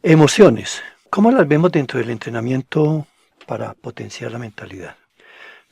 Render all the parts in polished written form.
Emociones. ¿Cómo las vemos dentro del entrenamiento para potenciar la mentalidad?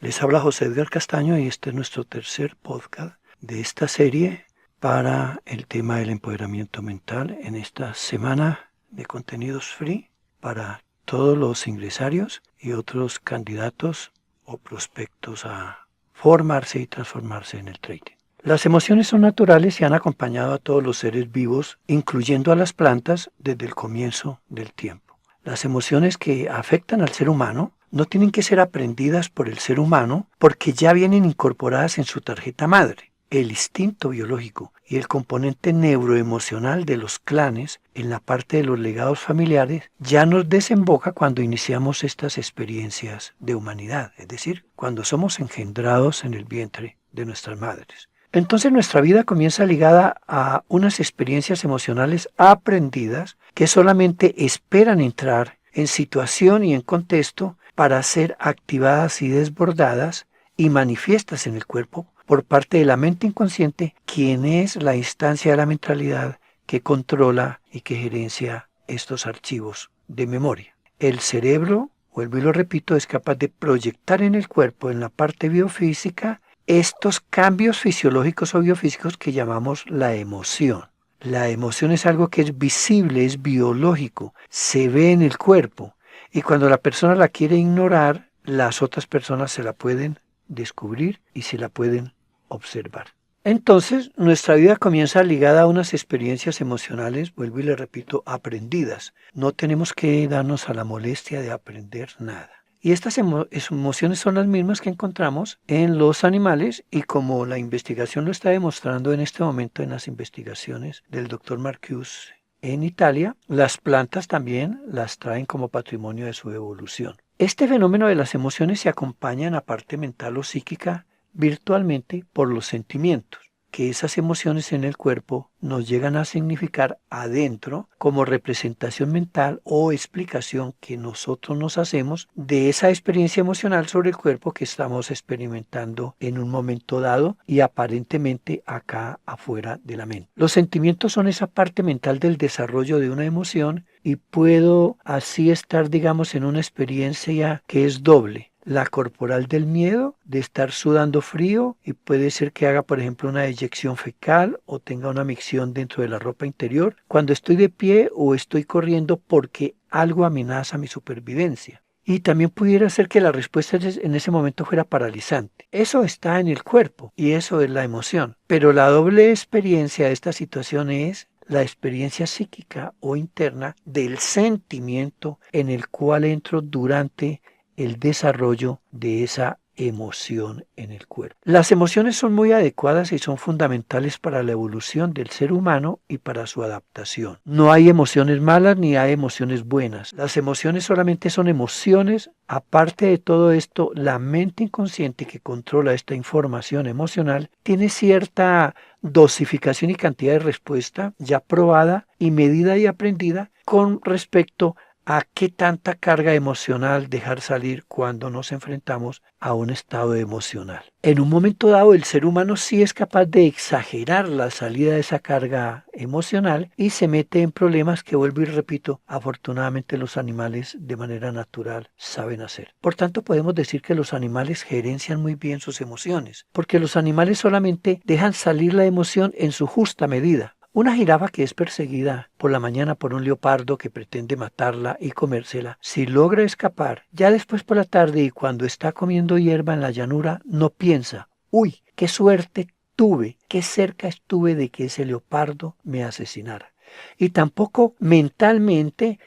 Les habla José Edgar Castaño y este es nuestro tercer podcast de esta serie para el tema del empoderamiento mental en esta semana de contenidos free para todos los ingresarios y otros candidatos o prospectos a formarse y transformarse en el trading. Las emociones son naturales y han acompañado a todos los seres vivos, incluyendo a las plantas, desde el comienzo del tiempo. Las emociones que afectan al ser humano no tienen que ser aprendidas por el ser humano porque ya vienen incorporadas en su tarjeta madre. El instinto biológico y el componente neuroemocional de los clanes en la parte de los legados familiares ya nos desemboca cuando iniciamos estas experiencias de humanidad, es decir, cuando somos engendrados en el vientre de nuestras madres. Entonces nuestra vida comienza ligada a unas experiencias emocionales aprendidas que solamente esperan entrar en situación y en contexto para ser activadas y desbordadas y manifiestas en el cuerpo por parte de la mente inconsciente, quien es la instancia de la mentalidad que controla y que gerencia estos archivos de memoria. El cerebro, vuelvo y lo repito, es capaz de proyectar en el cuerpo, en la parte biofísica, estos cambios fisiológicos o biofísicos que llamamos la emoción. La emoción es algo que es visible, es biológico, se ve en el cuerpo y cuando la persona la quiere ignorar, las otras personas se la pueden descubrir y se la pueden observar. Entonces, nuestra vida comienza ligada a unas experiencias emocionales, vuelvo y le repito, aprendidas. No tenemos que darnos a la molestia de aprender nada. Y estas emociones son las mismas que encontramos en los animales y como la investigación lo está demostrando en este momento en las investigaciones del Dr. Marcuse en Italia, las plantas también las traen como patrimonio de su evolución. Este fenómeno de las emociones se acompaña en la parte mental o psíquica virtualmente por los sentimientos, que esas emociones en el cuerpo nos llegan a significar adentro como representación mental o explicación que nosotros nos hacemos de esa experiencia emocional sobre el cuerpo que estamos experimentando en un momento dado y aparentemente acá afuera de la mente. Los sentimientos son esa parte mental del desarrollo de una emoción y puedo así estar, digamos, en una experiencia que es doble. La corporal del miedo, de estar sudando frío y puede ser que haga, por ejemplo, una eyección fecal o tenga una micción dentro de la ropa interior cuando estoy de pie o estoy corriendo porque algo amenaza mi supervivencia. Y también pudiera ser que la respuesta en ese momento fuera paralizante. Eso está en el cuerpo y eso es la emoción. Pero la doble experiencia de esta situación es la experiencia psíquica o interna del sentimiento en el cual entro durante el desarrollo de esa emoción en el cuerpo. Las emociones son muy adecuadas y son fundamentales para la evolución del ser humano y para su adaptación. No hay emociones malas ni hay emociones buenas. Las emociones solamente son emociones. Aparte de todo esto, la mente inconsciente que controla esta información emocional tiene cierta dosificación y cantidad de respuesta ya probada y medida y aprendida con respecto a qué tanta carga emocional dejar salir cuando nos enfrentamos a un estado emocional. En un momento dado, el ser humano sí es capaz de exagerar la salida de esa carga emocional y se mete en problemas que, vuelvo y repito, afortunadamente los animales de manera natural saben hacer. Por tanto, podemos decir que los animales gerencian muy bien sus emociones, porque los animales solamente dejan salir la emoción en su justa medida. Una jirafa que es perseguida por la mañana por un leopardo que pretende matarla y comérsela, si logra escapar, ya después por la tarde y cuando está comiendo hierba en la llanura, no piensa, uy, qué suerte tuve, qué cerca estuve de que ese leopardo me asesinara. Y tampoco mentalmente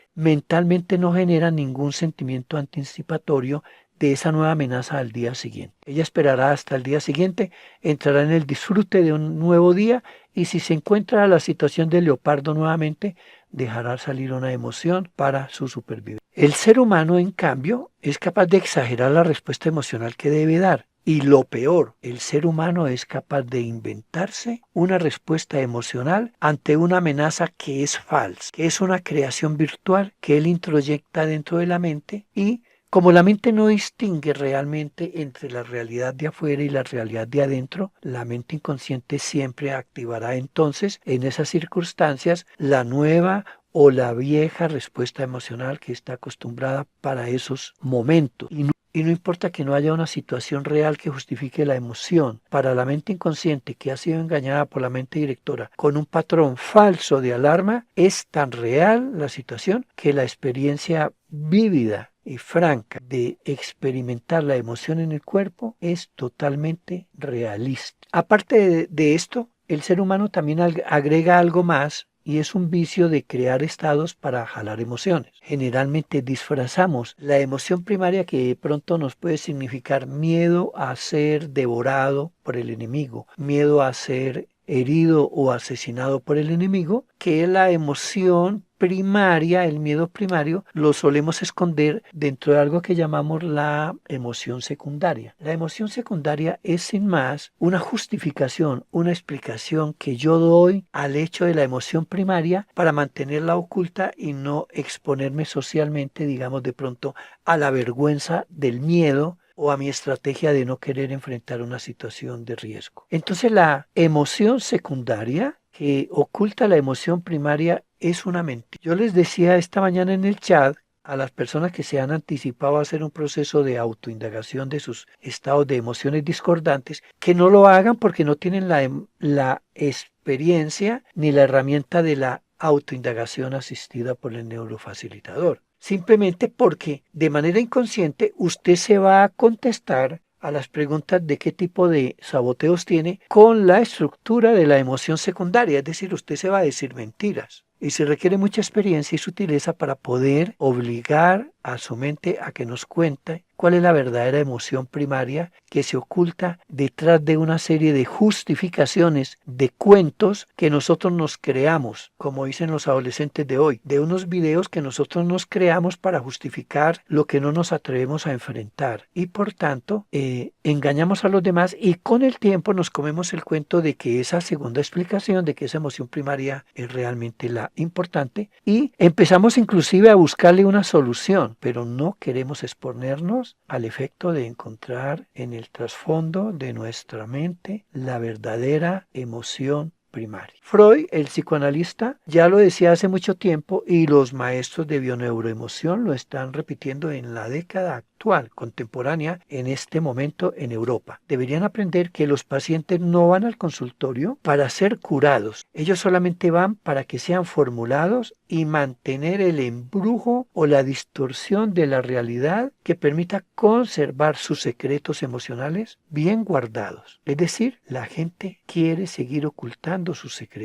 no genera ningún sentimiento anticipatorio de esa nueva amenaza al día siguiente. Ella esperará hasta el día siguiente, entrará en el disfrute de un nuevo día y si se encuentra la situación del leopardo nuevamente, dejará salir una emoción para su supervivencia. El ser humano, en cambio, es capaz de exagerar la respuesta emocional que debe dar. Y lo peor, el ser humano es capaz de inventarse una respuesta emocional ante una amenaza que es falsa, que es una creación virtual que él introyecta dentro de la mente y como la mente no distingue realmente entre la realidad de afuera y la realidad de adentro, la mente inconsciente siempre activará entonces en esas circunstancias la nueva o la vieja respuesta emocional que está acostumbrada para esos momentos. Y no importa que no haya una situación real que justifique la emoción, para la mente inconsciente que ha sido engañada por la mente directora con un patrón falso de alarma, es tan real la situación que la experiencia vívida y franca de experimentar la emoción en el cuerpo es totalmente realista. Aparte de esto, el ser humano también agrega algo más y es un vicio de crear estados para jalar emociones. Generalmente disfrazamos la emoción primaria que de pronto nos puede significar miedo a ser devorado por el enemigo, miedo a ser herido o asesinado por el enemigo, que es la emoción primaria, el miedo primario, lo solemos esconder dentro de algo que llamamos la emoción secundaria. La emoción secundaria es sin más una justificación, una explicación que yo doy al hecho de la emoción primaria para mantenerla oculta y no exponerme socialmente, digamos de pronto, a la vergüenza del miedo o a mi estrategia de no querer enfrentar una situación de riesgo. Entonces la emoción secundaria que oculta la emoción primaria es una mentira. Yo les decía esta mañana en el chat a las personas que se han anticipado a hacer un proceso de autoindagación de sus estados de emociones discordantes, que no lo hagan porque no tienen la experiencia ni la herramienta de la autoindagación asistida por el neurofacilitador. Simplemente porque de manera inconsciente usted se va a contestar a las preguntas de qué tipo de saboteos tiene con la estructura de la emoción secundaria, es decir, usted se va a decir mentiras. Y se requiere mucha experiencia y sutileza para poder obligar a su mente a que nos cuente cuál es la verdadera emoción primaria que se oculta detrás de una serie de justificaciones, de cuentos que nosotros nos creamos, como dicen los adolescentes de hoy, de unos videos que nosotros nos creamos para justificar lo que no nos atrevemos a enfrentar. Y por tanto, engañamos a los demás y con el tiempo nos comemos el cuento de que esa segunda explicación, de que esa emoción primaria es realmente la importante y empezamos inclusive a buscarle una solución, pero no queremos exponernos al efecto de encontrar en el trasfondo de nuestra mente la verdadera emoción primaria. Freud, el psicoanalista, ya lo decía hace mucho tiempo y los maestros de bioneuroemoción lo están repitiendo en la década actual, contemporánea, en este momento en Europa. Deberían aprender que los pacientes no van al consultorio para ser curados. Ellos solamente van para que sean formulados y mantener el embrujo o la distorsión de la realidad que permita conservar sus secretos emocionales bien guardados. Es decir, la gente quiere seguir ocultando sus secretos.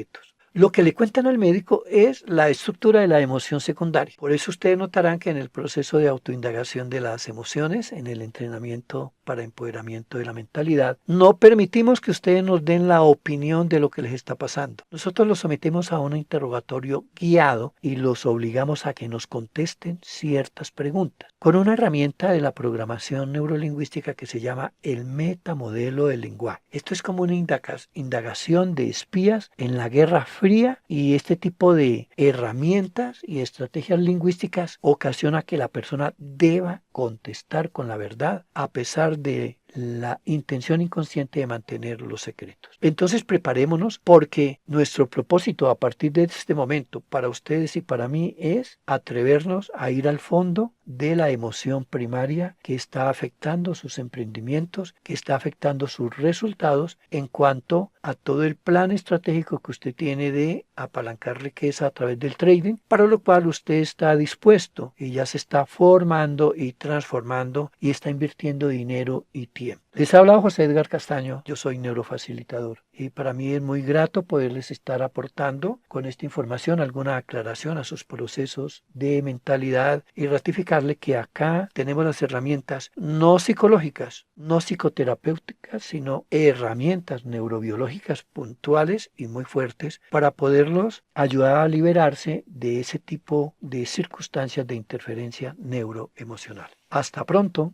Lo que le cuentan al médico es la estructura de la emoción secundaria. Por eso ustedes notarán que en el proceso de autoindagación de las emociones, en el entrenamiento para empoderamiento de la mentalidad, no permitimos que ustedes nos den la opinión de lo que les está pasando. Nosotros los sometemos a un interrogatorio guiado y los obligamos a que nos contesten ciertas preguntas con una herramienta de la programación neurolingüística que se llama el metamodelo del lenguaje. Esto es como una indagación de espías en la Guerra Fría y este tipo de herramientas y estrategias lingüísticas ocasiona que la persona deba contestar con la verdad a pesar de la intención inconsciente de mantener los secretos. Entonces preparémonos porque nuestro propósito a partir de este momento para ustedes y para mí es atrevernos a ir al fondo de la emoción primaria que está afectando sus emprendimientos, que está afectando sus resultados en cuanto a todo el plan estratégico que usted tiene de apalancar riqueza a través del trading, para lo cual usted está dispuesto y ya se está formando y transformando y está invirtiendo dinero y tiempo. Les ha hablado José Edgar Castaño, yo soy neurofacilitador y para mí es muy grato poderles estar aportando con esta información alguna aclaración a sus procesos de mentalidad y ratificarle que acá tenemos las herramientas no psicológicas, no psicoterapéuticas, sino herramientas neurobiológicas puntuales y muy fuertes para poderlos ayudar a liberarse de ese tipo de circunstancias de interferencia neuroemocional. Hasta pronto.